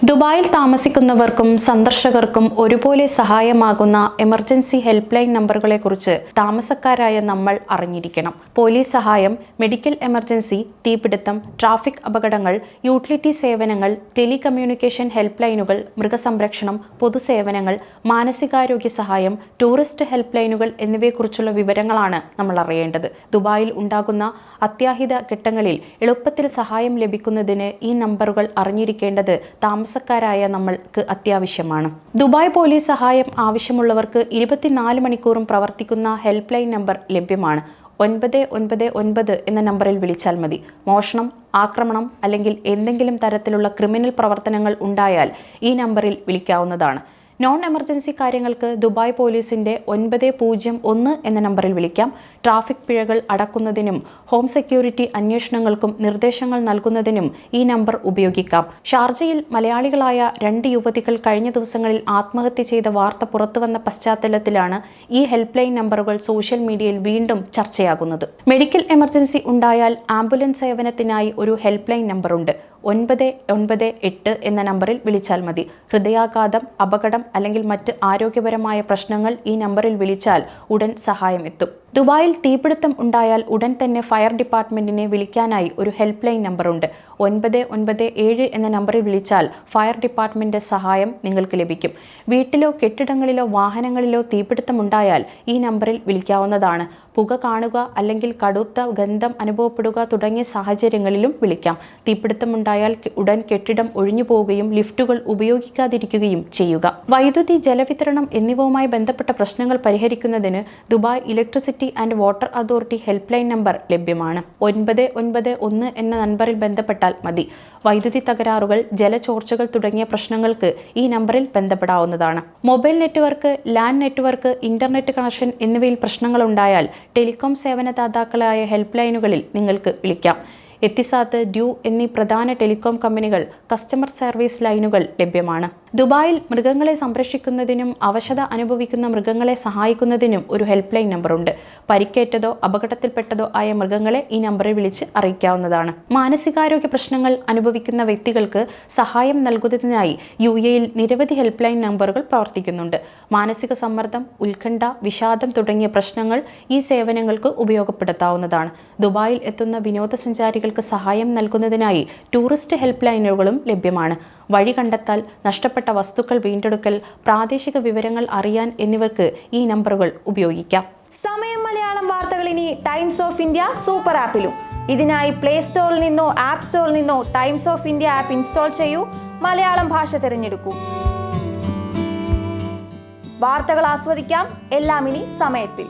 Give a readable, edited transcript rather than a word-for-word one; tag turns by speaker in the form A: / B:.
A: ദുബായിൽ താമസിക്കുന്നവർക്കും സന്ദർശകർക്കും ഒരുപോലെ സഹായമാകുന്ന emergency help line നമ്പറുകളെക്കുറിച്ച് താമസക്കാരായ നമ്മൾ അറിഞ്ഞിരിക്കണം. പോലീസ് സഹായം, മെഡിക്കൽ എമർജൻസി, തീപിടുത്തം, ട്രാഫിക് അപകടങ്ങൾ, യൂട്ടിലിറ്റി സേവനങ്ങൾ, ടെലികമ്മ്യൂണിക്കേഷൻ ഹെൽപ്പ് ലൈനുകൾ, മൃഗസംരക്ഷണം, പൊതുസേവനങ്ങൾ, മാനസികാരോഗ്യ സഹായം, ടൂറിസ്റ്റ് ഹെൽപ്പ് ലൈനുകൾ എന്നിവയെക്കുറിച്ചുള്ള വിവരങ്ങളാണ് നമ്മൾ അറിയേണ്ടത്. ദുബായിൽ ഉണ്ടാകുന്ന അത്യാഹിത ഘട്ടങ്ങളിൽ എളുപ്പത്തിൽ സഹായം ലഭിക്കുന്നതിന് ഈ നമ്പറുകൾ അറിഞ്ഞിരിക്കേണ്ടത് താമസക്കാരായ നമ്മൾക്ക് അത്യാവശ്യമാണ്. ദുബായ് പോലീസ് സഹായം ആവശ്യമുള്ളവർക്ക് 24 മണിക്കൂറും പ്രവർത്തിക്കുന്ന ഹെൽപ്പ് ലൈൻ നമ്പർ ലഭ്യമാണ്. 999 എന്ന നമ്പറിൽ വിളിച്ചാൽ മതി. മോഷണം, ആക്രമണം അല്ലെങ്കിൽ എന്തെങ്കിലും തരത്തിലുള്ള ക്രിമിനൽ പ്രവർത്തനങ്ങൾ ഉണ്ടായാൽ ഈ നമ്പറിൽ വിളിക്കാവുന്നതാണ്. നോൺ എമർജൻസി കാര്യങ്ങൾക്ക് ദുബായ് പോലീസിന്റെ 901 എന്ന നമ്പറിൽ വിളിക്കാം. ട്രാഫിക് പിഴകൾ അടക്കുന്നതിനും ഹോം സെക്യൂരിറ്റി അന്വേഷണങ്ങൾക്കും നിർദ്ദേശങ്ങൾ നൽകുന്നതിനും ഈ നമ്പർ ഉപയോഗിക്കാം. ഷാർജയിൽ മലയാളികളായ 2 യുവതികൾ കഴിഞ്ഞ ദിവസങ്ങളിൽ ആത്മഹത്യ ചെയ്ത വാർത്ത പുറത്തുവന്ന പശ്ചാത്തലത്തിലാണ് ഈ ഹെൽപ്പ് ലൈൻ നമ്പറുകൾ സോഷ്യൽ മീഡിയയിൽ വീണ്ടും ചർച്ചയാകുന്നത്. മെഡിക്കൽ എമർജൻസി ഉണ്ടായാൽ ആംബുലൻസ് സേവനത്തിനായി ഒരു ഹെൽപ്പ് ലൈൻ നമ്പറുണ്ട്. 998 എന്ന നമ്പറിൽ വിളിച്ചാൽ മതി. ഹൃദയാഘാതം, അപകടം അല്ലെങ്കിൽ മറ്റ് ആരോഗ്യപരമായ പ്രശ്നങ്ങൾ ഈ നമ്പറിൽ വിളിച്ചാൽ ഉടൻ സഹായം എത്തും. ദുബായിൽ തീപിടുത്തം ഉണ്ടായാൽ ഉടൻ തന്നെ ഫയർ ഡിപ്പാർട്ട്മെന്റിനെ വിളിക്കാനായി ഒരു ഹെൽപ്പ് ലൈൻ നമ്പറുണ്ട്. 997 എന്ന നമ്പറിൽ വിളിച്ചാൽ ഫയർ ഡിപ്പാർട്ട്മെന്റ് സഹായം നിങ്ങൾക്ക് ലഭിക്കും. വീട്ടിലോ കെട്ടിടങ്ങളിലോ വാഹനങ്ങളിലോ തീപിടുത്തം ഉണ്ടായാൽ ഈ നമ്പറിൽ വിളിക്കാവുന്നതാണ്. പുക കാണുക അല്ലെങ്കിൽ കടുത്ത ഗന്ധം അനുഭവപ്പെടുക തുടങ്ങിയ സാഹചര്യങ്ങളിലും വിളിക്കാം. തീപിടുത്തമുണ്ടായാൽ ഉടൻ കെട്ടിടം ഒഴിഞ്ഞു പോവുകയും ലിഫ്റ്റുകൾ ഉപയോഗിക്കാതിരിക്കുകയും ചെയ്യുക. വൈദ്യുതി, ജലവിതരണം എന്നിവയുമായി ബന്ധപ്പെട്ട പ്രശ്നങ്ങൾ പരിഹരിക്കുന്നതിന് Dubai electricity and water authority help line number ലഭ്യമാണ്. 991 എന്ന നമ്പറിൽ ബന്ധപ്പെട്ടാൽ മതി. വൈദ്യുതി തകരാറുകൾ, ജലചോർച്ചകൾ തുടങ്ങിയ പ്രശ്നങ്ങൾക്ക് ഈ നമ്പറിൽ ബന്ധപ്പെടാവുന്നതാണ്. Mobile network, land network, internet connection എന്നിവയിൽ പ്രശ്നങ്ങളുണ്ടായാൽ ടെലികോം സേവനദാതാക്കളായ ഹെൽപ്പ് ലൈനുകളിൽ നിങ്ങൾക്ക് വിളിക്കാം. എത്തിസാത്ത്, ഡ്യൂ എന്നീ പ്രധാന ടെലികോം കമ്പനികൾ കസ്റ്റമർ സർവീസ് ലൈനുകൾ ലഭ്യമാണ്. ദുബായിൽ മൃഗങ്ങളെ സംരക്ഷിക്കുന്നതിനും അവശത അനുഭവിക്കുന്ന മൃഗങ്ങളെ സഹായിക്കുന്നതിനും ഒരു ഹെൽപ്പ് ലൈൻ നമ്പറുണ്ട്. പരിക്കേറ്റതോ അപകടത്തിൽപ്പെട്ടതോ ആയ മൃഗങ്ങളെ ഈ നമ്പറിൽ വിളിച്ച് അറിയിക്കാവുന്നതാണ്. മാനസികാരോഗ്യ പ്രശ്നങ്ങൾ അനുഭവിക്കുന്ന വ്യക്തികൾക്ക് സഹായം നൽകുന്നതിനായി UAEയിൽ നിരവധി ഹെൽപ്പ് ലൈൻ നമ്പറുകൾ പ്രവർത്തിക്കുന്നുണ്ട്. മാനസിക സമ്മർദ്ദം, ഉത്കണ്ഠ, വിഷാദം തുടങ്ങിയ പ്രശ്നങ്ങൾ ഈ സേവനങ്ങൾക്ക് ഉപയോഗപ്പെടുത്താവുന്നതാണ്. ദുബായിൽ എത്തുന്ന വിനോദസഞ്ചാരികൾക്ക് സഹായം നൽകുന്നതിനായി ടൂറിസ്റ്റ് ഹെൽപ്പ് ലൈനുകളും ലഭ്യമാണ്. വഴി കണ്ടെത്താൽ, നഷ്ടപ്പെട്ട വസ്തുക്കൾ വീണ്ടെടുക്കൽ, പ്രാദേശിക വിവരങ്ങൾ അറിയാൻ എന്നിവർക്ക് ഈ നമ്പറുകൾ ഉപയോഗിക്കാം.
B: സമയം മലയാളം വാർത്തകൾ ഇനി ടൈംസ് ഓഫ് ഇന്ത്യ സൂപ്പർ ആപ്പിലും. ഇതിനായി പ്ലേ സ്റ്റോറിൽ നിന്നോ ആപ്പ് സ്റ്റോറിൽ നിന്നോ times of India app install ചെയ്യൂ. മലയാളം ഭാഷ തിരഞ്ഞെടുക്കൂ. വാർത്തകൾ ആസ്വദിക്കാം. എല്ലാം ഇനി സമയത്തിൽ.